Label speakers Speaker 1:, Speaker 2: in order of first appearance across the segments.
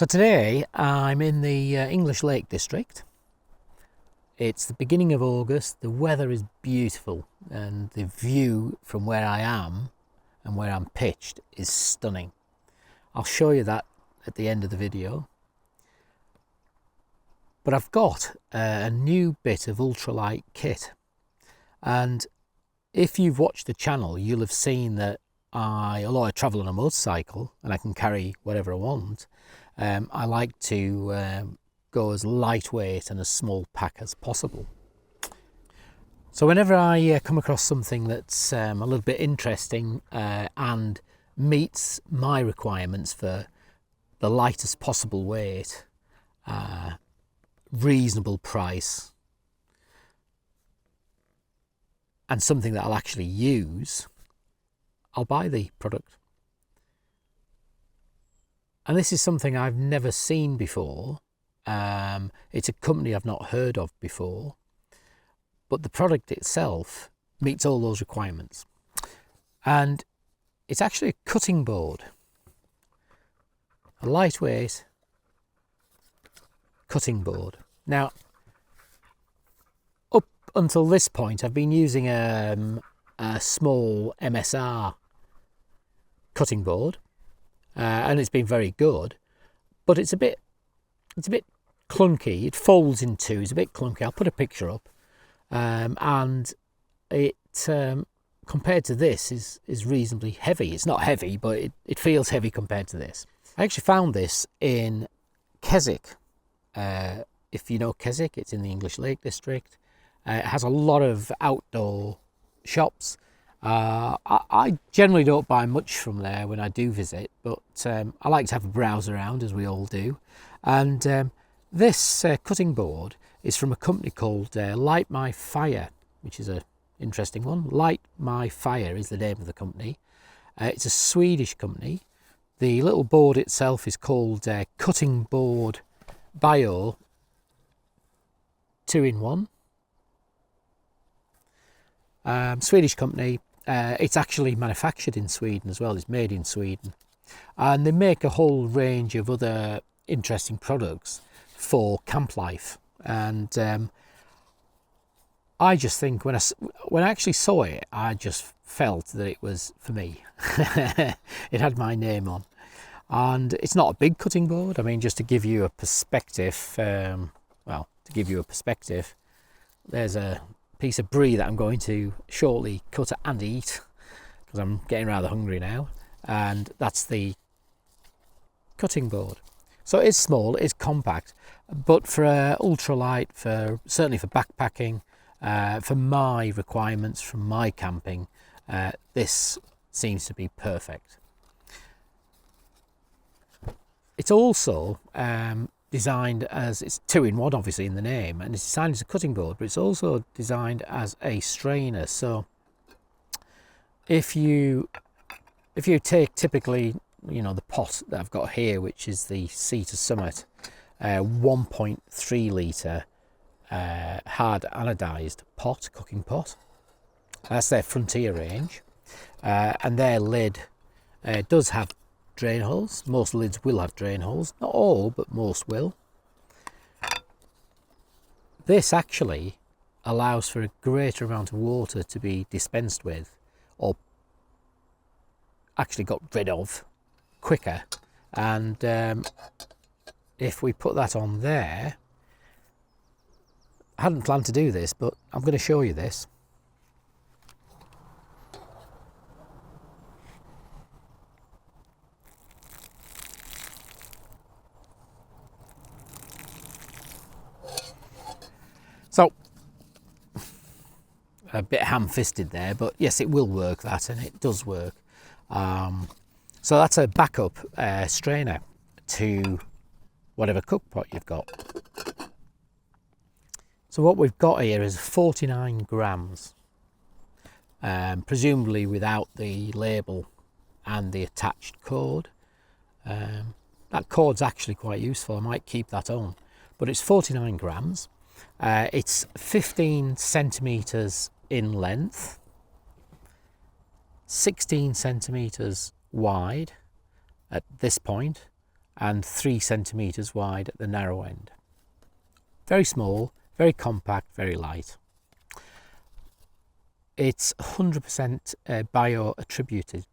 Speaker 1: So today I'm in the English Lake District. It's the beginning of August, the weather is beautiful and the view from where I am and where I'm pitched is stunning. I'll show you that at the end of the video. But I've got a new bit of ultralight kit, and if you've watched the channel you'll have seen that although I travel on a motorcycle and I can carry whatever I want, I like to go as lightweight and as small pack as possible. So whenever I come across something that's a little bit interesting and meets my requirements for the lightest possible weight, reasonable price, and something that I'll actually use, I'll buy the product. And this is something I've never seen before. It's a company I've not heard of before, but the product itself meets all those requirements. And it's actually a cutting board, a lightweight cutting board. Now, up until this point, I've been using a small MSR cutting board, and it's been very good, but it's a bit clunky. It folds in two. It's a bit clunky. I'll put a picture up, and it compared to this is reasonably heavy. It's not heavy, but it feels heavy compared to this. I actually found this in Keswick. If you know Keswick, it's in the English Lake District. It has a lot of outdoor shops. I generally don't buy much from there when I do visit, but I like to have a browse around, as we all do. And this cutting board is from a company called Light My Fire, which is an interesting one. Light My Fire is the name of the company. It's a Swedish company. The little board itself is called Cutting Board Bio 2-in-1. Swedish company. It's actually manufactured in Sweden as well. It's made in Sweden, and they make a whole range of other interesting products for camp life. And I just think when I actually saw it, I just felt that it was for me. It had my name on, and it's not a big cutting board. I mean, just to give you a perspective, there's a piece of brie that I'm going to shortly cut and eat because I'm getting rather hungry now, and that's the cutting board. So it's small, it's compact, but for ultralight, certainly for backpacking, for my requirements from my camping, this seems to be perfect. It's also designed as, it's 2-in-1 obviously in the name, and it's designed as a cutting board, but it's also designed as a strainer. So if you take typically, you know, the pot that I've got here, which is the Sea to Summit 1.3 litre hard anodized pot, cooking pot, that's their Frontier range, and their lid does have drain holes. Most lids will have drain holes, not all, but most will. This actually allows for a greater amount of water to be dispensed with, or actually got rid of, quicker. And if we put that on there, I hadn't planned to do this, but I'm going to show you this. So, a bit ham-fisted there, but yes, it will work, that, and it does work. So that's a backup strainer to whatever cook pot you've got. So what we've got here is 49 grams, presumably without the label and the attached cord. That cord's actually quite useful, I might keep that on, but it's 49 grams. It's 15 centimetres in length, 16 centimetres wide at this point, and 3 centimetres wide at the narrow end. Very small, very compact, very light. It's 100% bio-attributed,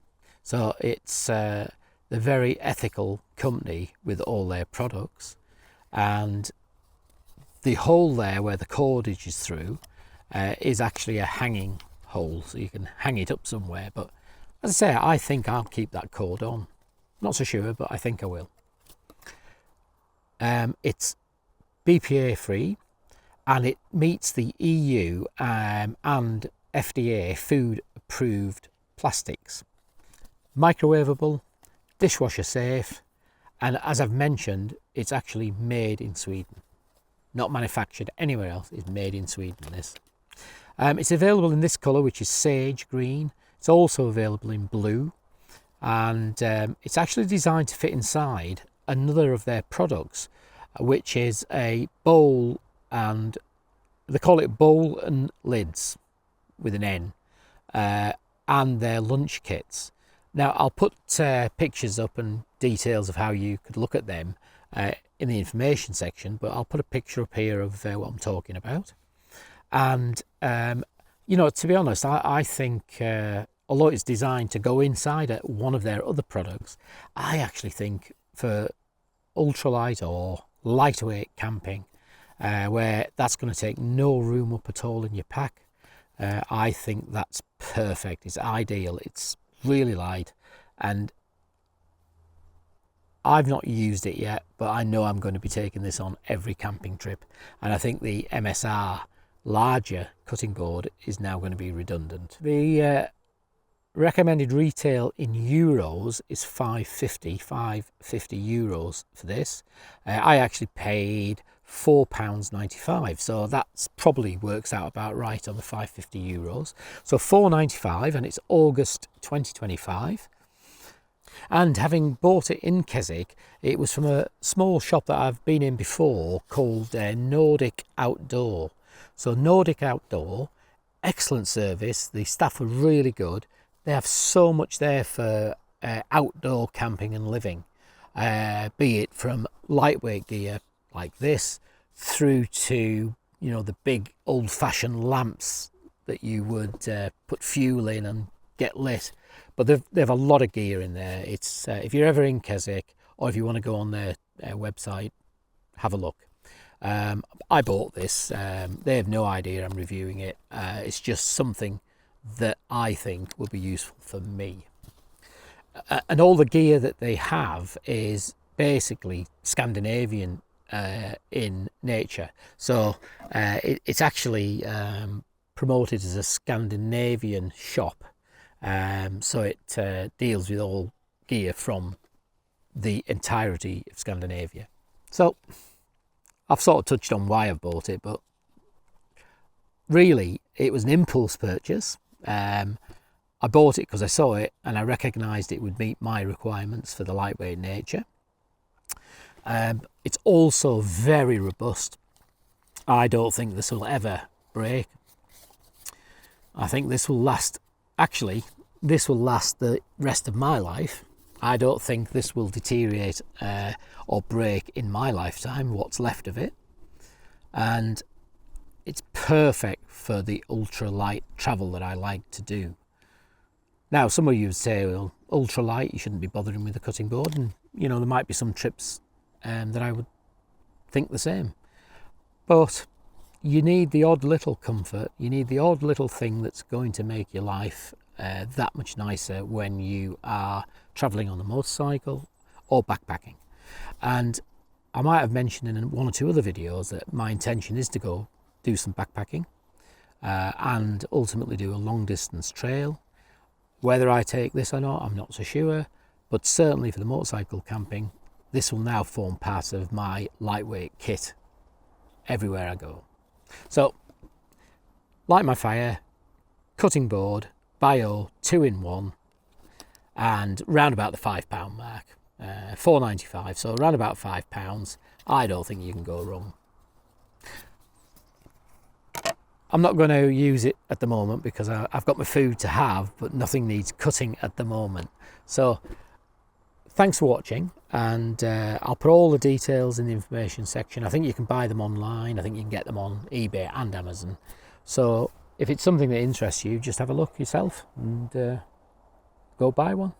Speaker 1: so it's a very ethical company with all their products, and the hole there where the cordage is through is actually a hanging hole, so you can hang it up somewhere. But as I say, I think I'll keep that cord on. Not so sure, but I think I will. It's BPA free, and it meets the EU and FDA food approved plastics. Microwavable, dishwasher safe, and as I've mentioned, it's actually made in Sweden. Not manufactured anywhere else, it's made in Sweden, this. It's available in this colour, which is sage green. It's also available in blue, and it's actually designed to fit inside another of their products, which is a bowl, and they call it bowl and lids with an N, and their lunch kits. Now I'll put pictures up and details of how you could look at them in the information section, but I'll put a picture up here of what I'm talking about. And you know, to be honest, I think although it's designed to go inside one of their other products, I actually think for ultralight or lightweight camping, where that's going to take no room up at all in your pack, I think that's perfect. It's ideal. It's really light, and I've not used it yet, but I know I'm going to be taking this on every camping trip, and I think the MSR larger cutting board is now going to be redundant. The recommended retail in euros is 550 euros for this. I actually paid £4.95, so that's probably works out about right on the 550 euros. So £4.95, and it's August 2025. And having bought it in Keswick, it was from a small shop that I've been in before called Nordic Outdoor. So Nordic Outdoor, excellent service. The staff are really good. They have so much there for outdoor camping and living, be it from lightweight gear like this through to, you know, the big old-fashioned lamps that you would put fuel in and get lit. But they have a lot of gear in there. It's if you're ever in Keswick, or if you want to go on their website, have a look. I bought this. They have no idea I'm reviewing it. It's just something that I think will be useful for me. And all the gear that they have is basically Scandinavian in nature. So it's actually promoted as a Scandinavian shop. So it deals with all gear from the entirety of Scandinavia. So I've sort of touched on why I've bought it, but really it was an impulse purchase. I bought it because I saw it and I recognised it would meet my requirements for the lightweight nature. It's also very robust. I don't think this will ever break. I think this will last, actually, this will last the rest of my life. I don't think this will deteriorate or break in my lifetime, what's left of it. And it's perfect for the ultralight travel that I like to do. Now, some of you would say, well, ultralight, you shouldn't be bothering with a cutting board. And, you know, there might be some trips that I would think the same. But you need the odd little comfort. You need the odd little thing that's going to make your life that much nicer when you are travelling on a motorcycle or backpacking. And I might have mentioned in one or two other videos that my intention is to go do some backpacking and ultimately do a long distance trail. Whether I take this or not, I'm not so sure, but certainly for the motorcycle camping, this will now form part of my lightweight kit everywhere I go. So, light my fire, cutting board, bio 2-in-1, and round about the £5 mark, £4.95, so around about £5. I don't think you can go wrong. I'm not going to use it at the moment because I've got my food to have, but nothing needs cutting at the moment. So thanks for watching, and I'll put all the details in the information section. I think you can buy them online. I think you can get them on eBay and Amazon. So if it's something that interests you, just have a look yourself and go buy one.